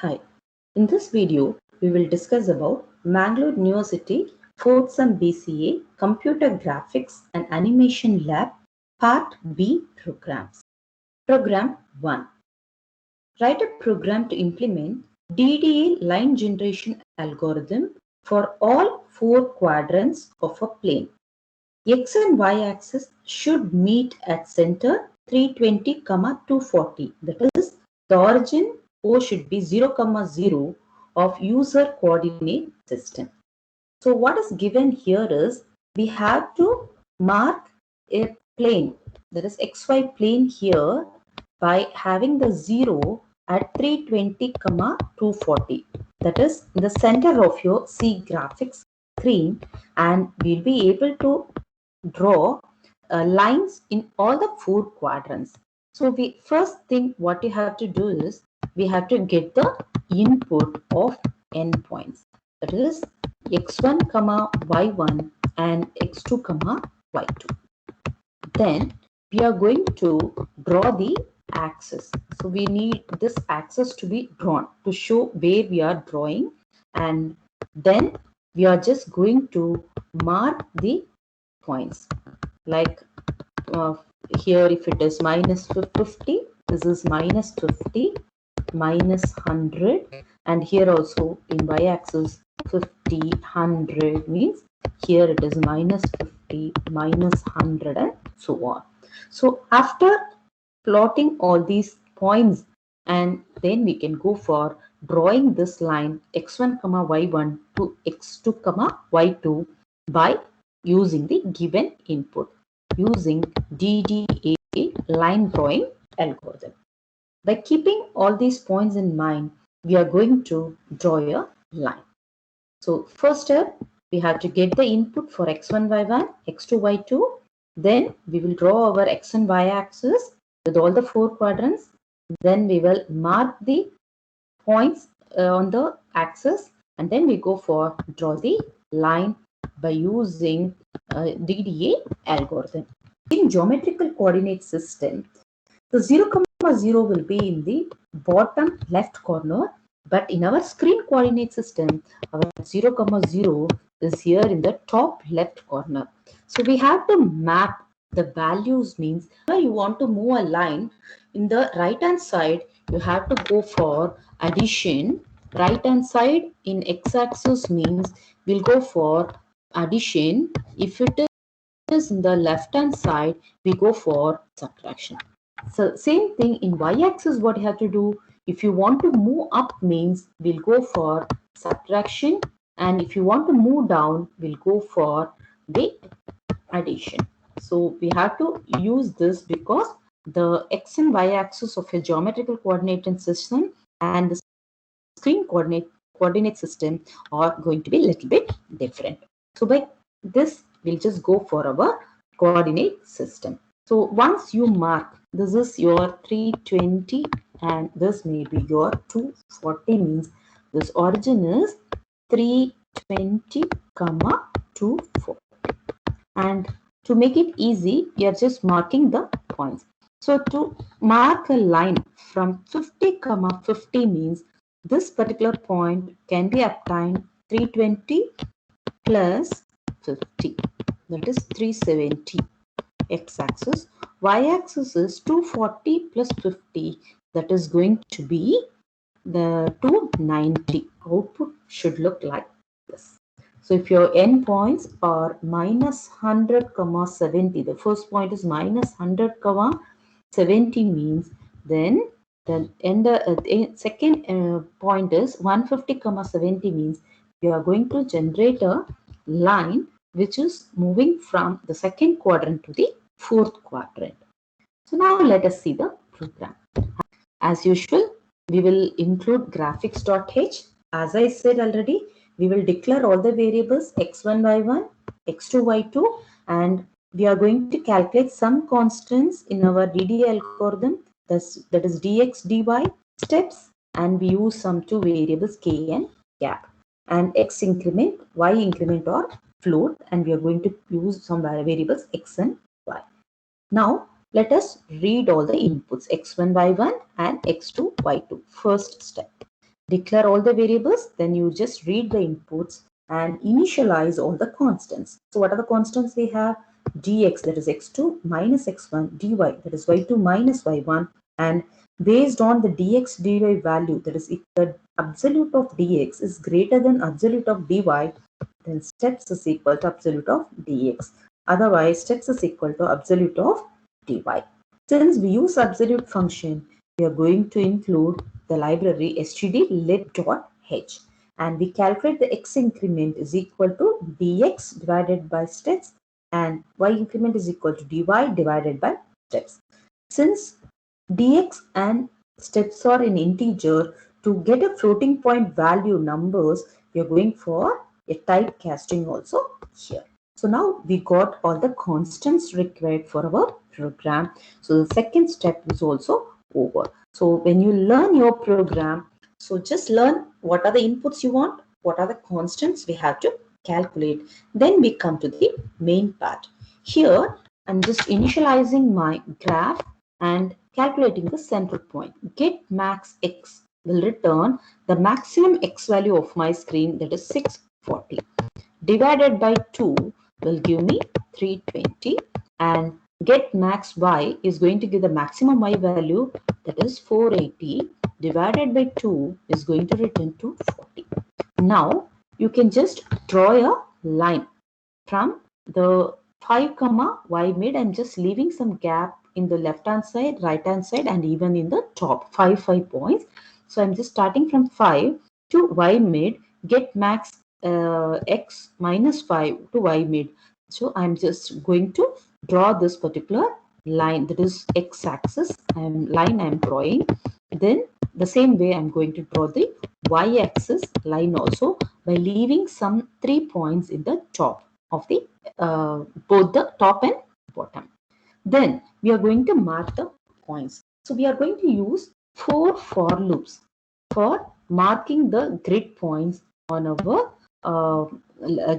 Hi, in this video, we will discuss about Mangalore University 4th Sem BCA Computer Graphics and Animation Lab Part B programs. Program 1. Write a program to implement DDA line generation algorithm for all four quadrants of a plane. X and Y axis should meet at center 320, 240. That is, the origin O should be 0, 0 of user coordinate system. So what is given here is we have to mark a plane, that is XY plane here, by having the 0 at 320, 240. That is in the center of your C graphics screen, and we'll be able to draw lines in all the four quadrants. So we first thing what you have to do is we have to get the input of endpoints. That is x1, y1 and x2, y2. Then we are going to draw the axis. So we need this axis to be drawn to show where we are drawing, and then we are just going to mark the points. Like here, if it is minus 50, this is minus 50, minus 100, and here also in y-axis 50, 100 means here it is minus 50, minus 100 and so on. So after plotting all these points, and then we can go for drawing this line x1, y1 to x2, y2 by using the given input using DDA line drawing algorithm. By keeping all these points in mind, we are going to draw a line. So first step, we have to get the input for x1, y1, x2, y2. Then we will draw our x and y axis with all the four quadrants. Then we will mark the points on the axis, and then we go for draw the line by using DDA algorithm. In geometrical coordinate system, the 0, 0 will be in the bottom left corner, but in our screen coordinate system, our 0, 0 is here in the top left corner. So we have to map the values, means whenever you want to move a line in the right hand side, you have to go for addition. Right hand side in x-axis means we'll go for addition. If it is in the left hand side, we go for subtraction. So same thing in y-axis, what you have to do, if you want to move up means we'll go for subtraction, and if you want to move down we'll go for the addition. So we have to use this because the x and y axis of a geometrical coordinate system and the screen coordinate system are going to be a little bit different. So by this we'll just go for our coordinate system. So once you mark, this is your 320 and this may be your 240, means this origin is 320, 240. And to make it easy, we are just marking the points. So to mark a line from 50, 50 means this particular point can be obtained 320 plus 50, that is 370 x-axis. Y-axis is 240 plus 50, that is going to be the 290. Output should look like this. So if your endpoints are minus 100, 70, the first point is minus 100, 70 means then the second point is 150, 70 means you are going to generate a line which is moving from the second quadrant to the fourth quadrant. So now let us see the program. As usual, we will include graphics.h. As I said already, we will declare all the variables x1, y1, x2, y2, and we are going to calculate some constants in our DDA algorithm, that is dx, dy steps, and we use some two variables k and gap, and x increment, y increment or float, and we are going to use some variables x and y. Now let us read all the inputs x1, y1 and x2, y2. First step. declare all the variables, then you just read the inputs and initialize all the constants. So what are the constants we have? Dx, that is x2 minus x1, dy, that is y2 minus y1, and based on the dx dy value, that is if the absolute of dx is greater than absolute of dy, then steps is equal to absolute of dx. Otherwise, steps is equal to absolute of dy. Since we use absolute function, we are going to include the library stdlib.h, and we calculate the x increment is equal to dx divided by steps and y increment is equal to dy divided by steps. Since dx and steps are in integer, to get a floating point value numbers, we are going for a typecasting also here. So now we got all the constants required for our program. So the second step is also over. So when you learn your program, so just learn what are the inputs you want, what are the constants we have to calculate. Then we come to the main part. Here I'm just initializing my graph and calculating the central point. Get max x will return the maximum x value of my screen, that is 640, divided by 2 will give me 320, and get max y is going to give the maximum y value, that is 480, divided by 2 is going to return 240. Now you can just draw a line from the 5 comma y mid. I'm just leaving some gap in the left hand side, right hand side, and even in the top 5 points. So I'm just starting from 5 to y mid, get max x minus 5 to y mid. So I'm just going to draw this particular line, that is x axis line I'm drawing. Then the same way I'm going to draw the y axis line also by leaving some 3 points in the top of the both the top and bottom. Then we are going to mark the points. So we are going to use 4 for loops for marking the grid points on our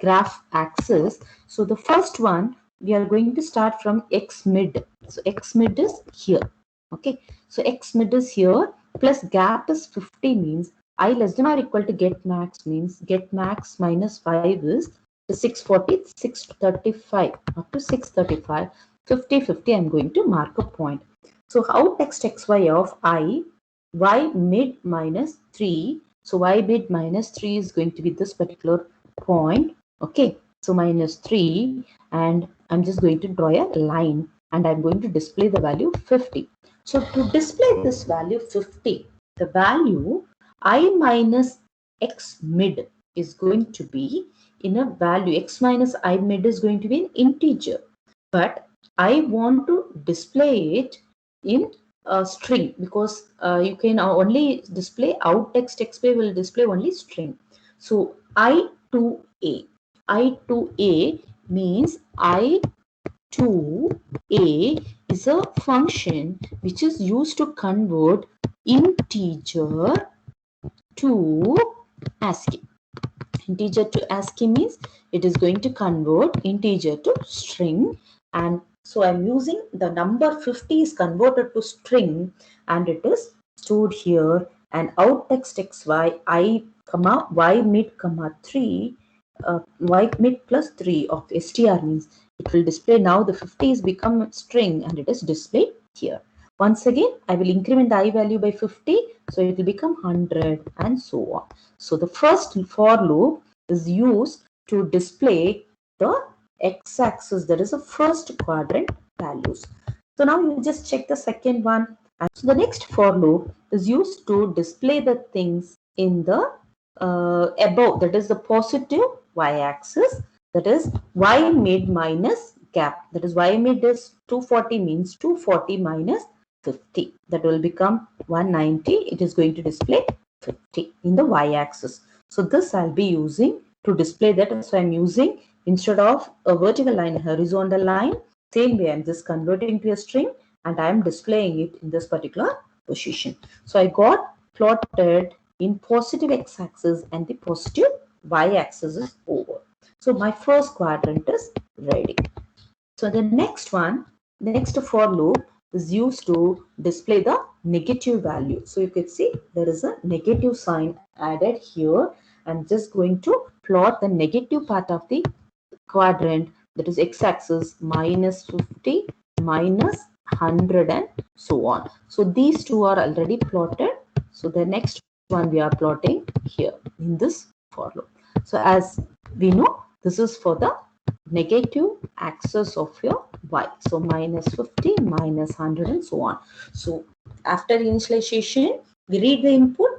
graph axis. So the first one, we are going to start from x mid. So x mid is here. Okay. So x mid is here, plus gap is 50, means I less than or equal to get max, means get max minus 5 is 640, 635, up to 635, 50, 50, I'm going to mark a point. So how text xy of I, y mid minus 3. So y mid minus 3 is going to be this particular point. Okay. So minus 3, and I'm just going to draw a line and I'm going to display the value 50. So to display this value 50, the value I minus x mid is going to be in a value, x minus I mid is going to be an integer, but I want to display it in a string, because you can only display out text xy will display only string. So I to a, I to a means I to a is a function which is used to convert integer to ASCII. Integer to ASCII means it is going to convert integer to string, and so I'm using the number 50 is converted to string and it is stored here, and out text xy I comma y mid comma 3 y mid plus 3 of str means it will display. Now the 50 is become string and it is displayed here. Once again, I will increment the I value by 50, so it will become 100 and so on. So the first for loop is used to display the x-axis, that is the first quadrant values. So now you just check the second one. And so the next for loop is used to display the things in the above, that is the positive y-axis, that is y mid minus gap, that is y mid is 240 means 240 minus 50, that will become 190. It is going to display 50 in the y-axis. So this I'll be using to display that. So I'm using, instead of a vertical line, horizontal line. Same way I'm just converting to a string and I'm displaying it in this particular position. So I got plotted in positive x-axis and the positive y-axis is over. So my first quadrant is ready. So the next one, the next for loop is used to display the negative value. So you can see there is a negative sign added here. I'm just going to plot the negative part of the quadrant, that is x-axis minus 50 minus 100 and so on. So these two are already plotted. So the next one we are plotting here in this for loop. So as we know, this is for the negative axis of your y. So minus 50 minus 100 and so on. So after initialization, we read the input,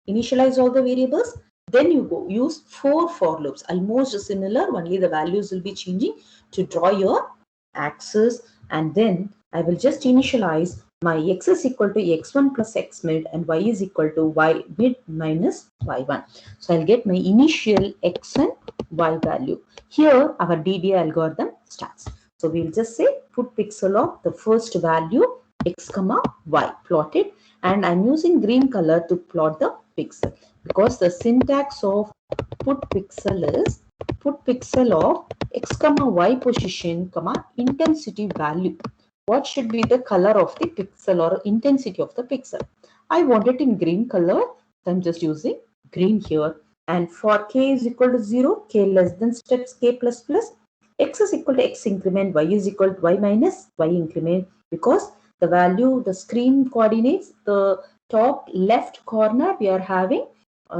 initialize all the variables, then you go use 4 for loops, almost similar, only the values will be changing to draw your axis. And then I will just initialize my x is equal to x1 plus x mid and y is equal to y mid minus y1. So I'll get my initial x and y value. Here our DDA algorithm starts. So we'll just say put pixel of the first value x comma y plotted, and I'm using green color to plot the pixel because the syntax of put pixel is put pixel of x comma y position comma intensity value. What should be the color of the pixel or intensity of the pixel? I want it in green color, so I'm just using green here. And for k is equal to 0, k less than steps k plus plus, x is equal to x increment, y is equal to y minus y increment, because the value, the screen coordinates, the top left corner we are having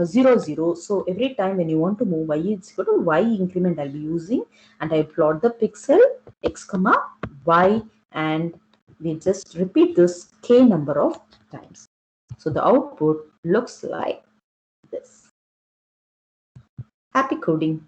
0 0. So every time when you want to move y is equal to y increment I'll be using, and I plot the pixel x comma y, and we just repeat this k number of times. So the output looks like this. Happy coding.